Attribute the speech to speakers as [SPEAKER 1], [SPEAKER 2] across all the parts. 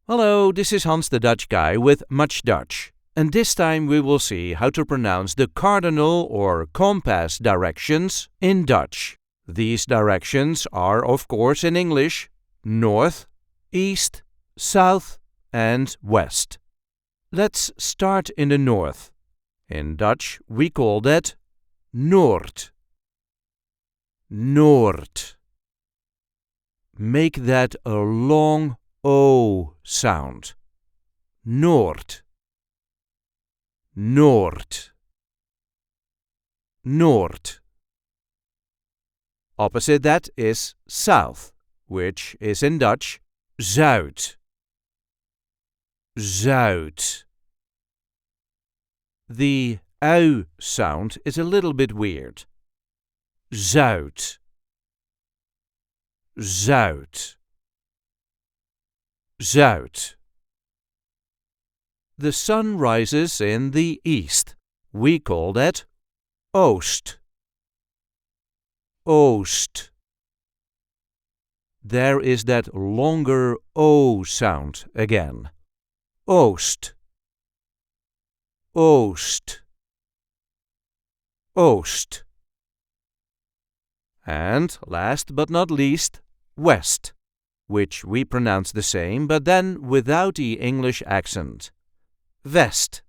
[SPEAKER 1] Hello, this is Hans the Dutch guy with Much Dutch. And this time we will see how to pronounce the cardinal or compass directions in Dutch. These directions are, of course, in English, north, east, south, and west. Let's start in the north. In Dutch, we call that noord. Noord. Make that a long O sound. Noord. Noord. Noord. Opposite that is south, which is in Dutch zuid. Zuid. The U sound is a little bit weird. Zuid. Zuid. Zuid. The sun rises in the east. We call that oost. Oost. There is that longer O sound again. Oost. Oost. Oost. And last but not least, west, which we pronounce the same but then without the English accent. West.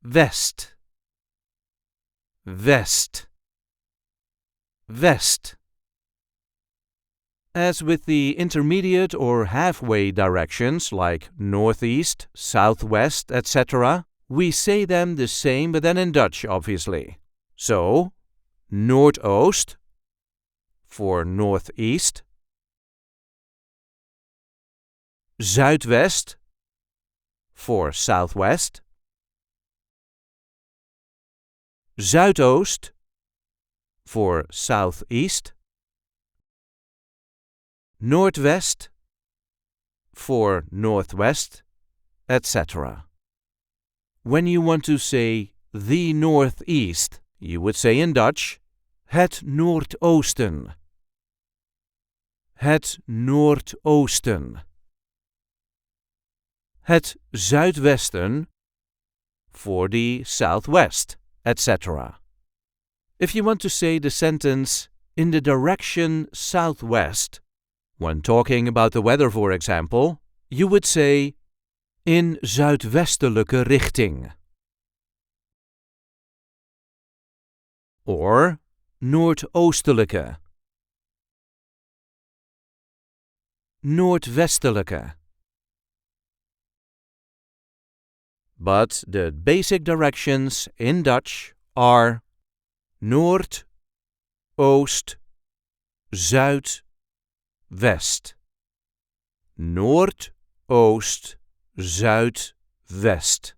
[SPEAKER 1] West. West. West. As with the intermediate or halfway directions like northeast, southwest, etc., we say them the same but then in Dutch, obviously. So, noordoost for northeast, zuidwest for southwest, zuidoost for southeast, noordwest for northwest, etc. When you want to say the northeast, you would say in Dutch, het noordoosten. Het noordoosten. Het zuidwesten for the southwest, etc. If you want to say the sentence in the direction southwest, when talking about the weather, for example, you would say in zuidwestelijke richting. Or noordoostelijke. Noordwestelijke. But the basic directions in Dutch are noord, oost, zuid, west. Noord, oost, zuid, west.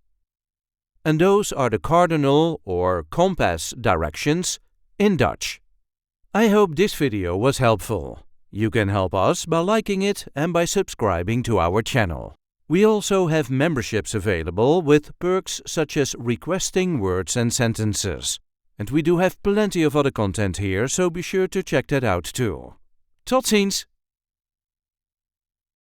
[SPEAKER 1] And those are the cardinal or compass directions in Dutch. I hope this video was helpful. You can help us by liking it and by subscribing to our channel. We also have memberships available with perks such as requesting words and sentences. And we do have plenty of other content here, so be sure to check that out too. Tot ziens!